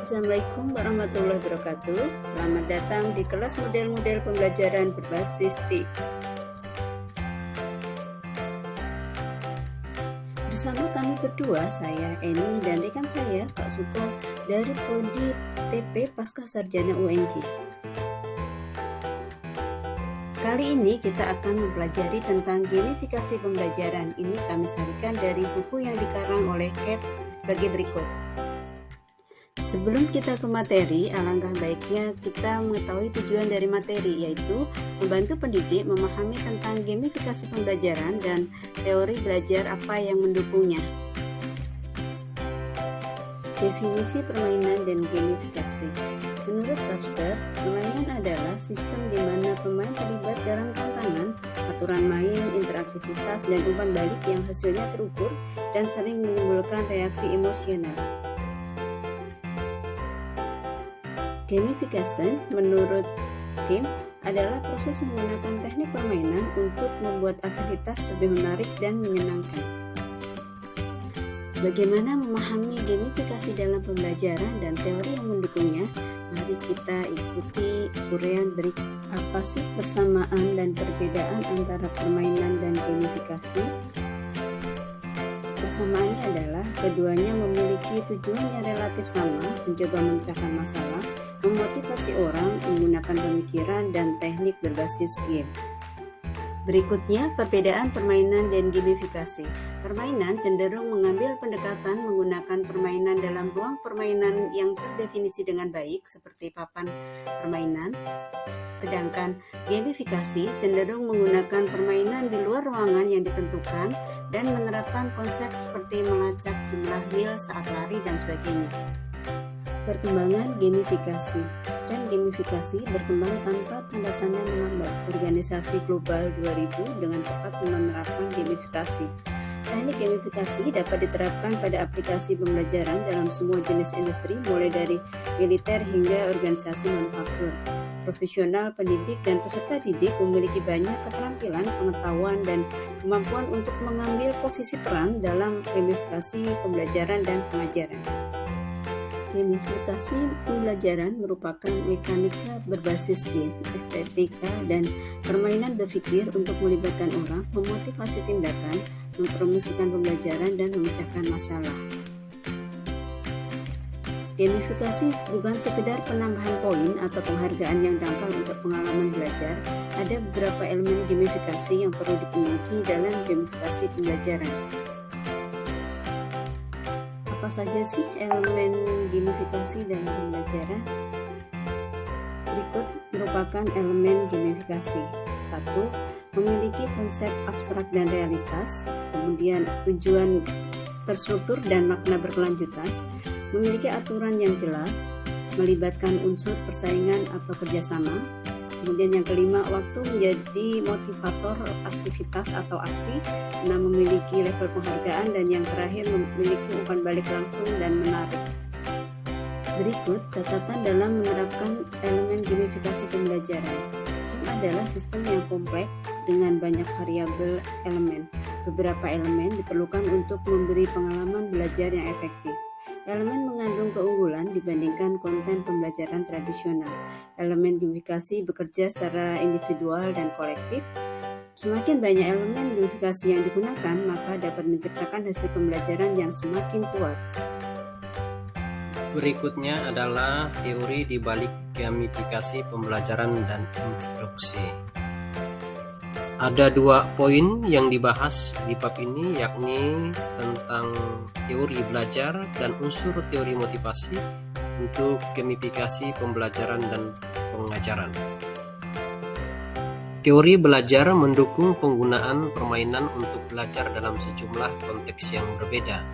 Assalamualaikum warahmatullahi wabarakatuh. Selamat datang di kelas model-model pembelajaran berbasis TIK. Bersama kami berdua, saya Eni dan rekan saya Pak Suko dari Prodi TP Pascasarjana UNJ. Kali ini kita akan mempelajari tentang gamifikasi pembelajaran. Ini kami sarikan dari buku yang dikarang oleh CAP bagi berikut. Sebelum kita ke materi, alangkah baiknya kita mengetahui tujuan dari materi, yaitu membantu pendidik memahami tentang gamifikasi pembelajaran dan teori belajar apa yang mendukungnya. Definisi permainan dan gamifikasi. Menurut Webster, permainan adalah sistem di mana pemain terlibat dalam tantangan, aturan main, interaktivitas, dan umpan balik yang hasilnya terukur dan sering menimbulkan reaksi emosional. Gamification menurut Kim adalah proses menggunakan teknik permainan untuk membuat aktivitas lebih menarik dan menyenangkan. Bagaimana memahami gamifikasi dalam pembelajaran dan teori yang mendukungnya? Mari kita ikuti uraian berikut. Apa sih persamaan dan perbedaan antara permainan dan gamifikasi? Persamaannya adalah keduanya memiliki tujuan yang relatif sama, mencoba memecahkan masalah, memotivasi orang, menggunakan pemikiran, dan teknik berbasis game. Berikutnya, perbedaan permainan dan gamifikasi. Permainan cenderung mengambil pendekatan menggunakan permainan dalam ruang permainan yang terdefinisi dengan baik, seperti papan permainan. Sedangkan gamifikasi cenderung menggunakan permainan di luar ruangan yang ditentukan dan menerapkan konsep seperti melacak jumlah mil saat lari dan sebagainya. Perkembangan gamifikasi. Tren gamifikasi berkembang tanpa tanda-tanda melambat. Organisasi Global 2000 dengan tepat menerapkan gamifikasi. Teknik gamifikasi dapat diterapkan pada aplikasi pembelajaran dalam semua jenis industri, mulai dari militer hingga organisasi manufaktur. Profesional, pendidik, dan peserta didik memiliki banyak keterampilan, pengetahuan, dan kemampuan untuk mengambil posisi peran dalam gamifikasi pembelajaran dan pengajaran. Gamifikasi pembelajaran merupakan mekanika berbasis game, estetika, dan permainan berpikir untuk melibatkan orang, memotivasi tindakan, mempromosikan pembelajaran, dan memecahkan masalah. Gamifikasi bukan sekedar penambahan poin atau penghargaan yang dangkal untuk pengalaman belajar. Ada beberapa elemen gamifikasi yang perlu dipenuhi dalam gamifikasi pembelajaran. Apa saja sih elemen gamifikasi dalam pembelajaran? Berikut merupakan elemen gamifikasi. 1. Memiliki konsep abstrak dan realitas. Kemudian tujuan terstruktur dan makna berkelanjutan. Memiliki aturan yang jelas. Melibatkan unsur persaingan atau kerjasama. Kemudian yang kelima, waktu menjadi motivator aktivitas atau aksi. Memiliki level penghargaan, dan yang terakhir memiliki umpan balik langsung dan menarik. Berikut catatan dalam menerapkan elemen gamifikasi pembelajaran. Game adalah sistem yang kompleks dengan banyak variabel elemen. Beberapa elemen diperlukan untuk memberi pengalaman belajar yang efektif. Elemen mengandung keunggulan dibandingkan konten pembelajaran tradisional. Elemen gamifikasi bekerja secara individual dan kolektif. Semakin banyak elemen gamifikasi yang digunakan, maka dapat menciptakan hasil pembelajaran yang semakin kuat. Berikutnya adalah teori di balik gamifikasi pembelajaran dan instruksi. Ada 2 poin yang dibahas di bab ini, yakni tentang teori belajar dan unsur teori motivasi untuk gamifikasi pembelajaran dan pengajaran. Teori belajar mendukung penggunaan permainan untuk belajar dalam sejumlah konteks yang berbeda.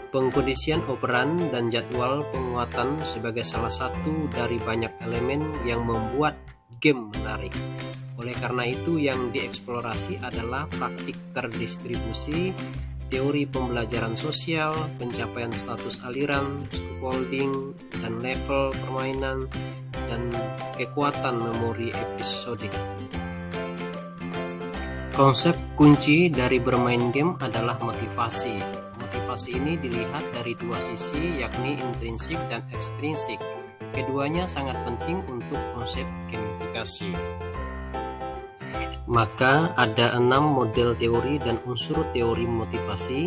Pengkondisian operan dan jadwal penguatan sebagai salah satu dari banyak elemen yang membuat game menarik. Oleh karena itu, yang dieksplorasi adalah praktik terdistribusi, teori pembelajaran sosial, pencapaian status aliran, scaffolding, dan level permainan, dan kekuatan memori episodik. Konsep kunci dari bermain game adalah motivasi. motivasi ini dilihat dari dua sisi, yakni intrinsik dan ekstrinsik. Keduanya sangat penting untuk konsep gamifikasi. Maka ada 6 model teori dan unsur teori motivasi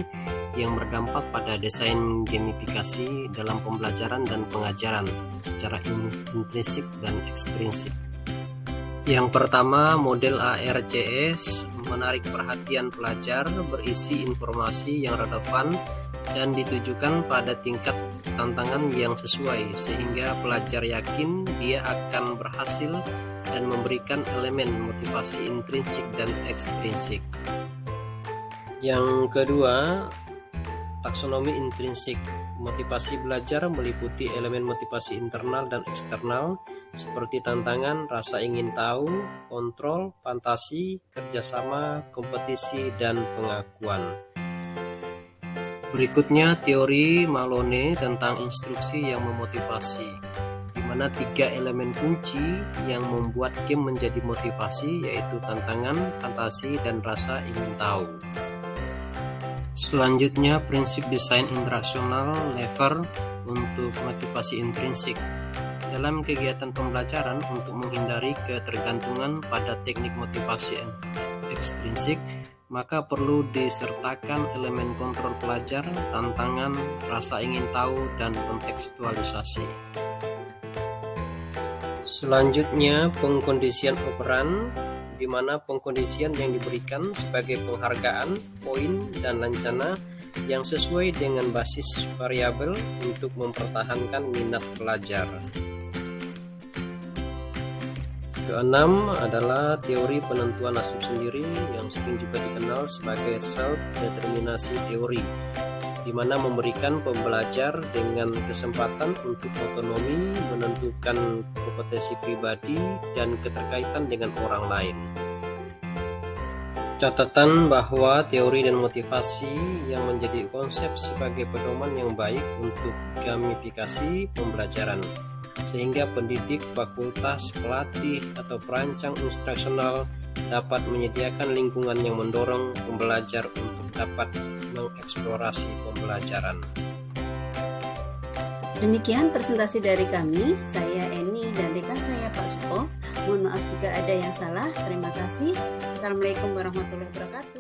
yang berdampak pada desain gamifikasi dalam pembelajaran dan pengajaran secara intrinsik dan ekstrinsik. Yang pertama, model ARCS menarik perhatian pelajar, berisi informasi yang relevan dan ditujukan pada tingkat tantangan yang sesuai sehingga pelajar yakin dia akan berhasil dan memberikan elemen motivasi intrinsik dan ekstrinsik. Yang kedua, taksonomi intrinsik. Motivasi belajar meliputi elemen motivasi internal dan eksternal seperti tantangan, rasa ingin tahu, kontrol, fantasi, kerjasama, kompetisi, dan pengakuan. Berikutnya teori Malone tentang instruksi yang memotivasi, di mana 3 elemen kunci yang membuat game menjadi motivasi yaitu tantangan, fantasi, dan rasa ingin tahu. Selanjutnya, prinsip desain interaksional lever untuk motivasi intrinsik. Dalam kegiatan pembelajaran untuk menghindari ketergantungan pada teknik motivasi ekstrinsik, maka perlu disertakan elemen kontrol pelajar, tantangan, rasa ingin tahu, dan kontekstualisasi. Selanjutnya, pengkondisian operan, di mana pengkondisian yang diberikan sebagai penghargaan, poin, dan lancana yang sesuai dengan basis variabel untuk mempertahankan minat pelajar. Keenam adalah teori penentuan nasib sendiri yang sering juga dikenal sebagai self-determinasi teori, di mana memberikan pembelajar dengan kesempatan untuk otonomi menentukan kompetensi pribadi dan keterkaitan dengan orang lain. Catatan bahwa teori dan motivasi yang menjadi konsep sebagai pedoman yang baik untuk gamifikasi pembelajaran, sehingga pendidik, fakultas, pelatih, atau perancang instruksional dapat menyediakan lingkungan yang mendorong pembelajar untuk dapat mengeksplorasi pembelajaran. Demikian presentasi dari kami, saya Eni dan rekan saya Pak Suko. Mohon maaf jika ada yang salah. Terima kasih. Assalamualaikum warahmatullahi wabarakatuh.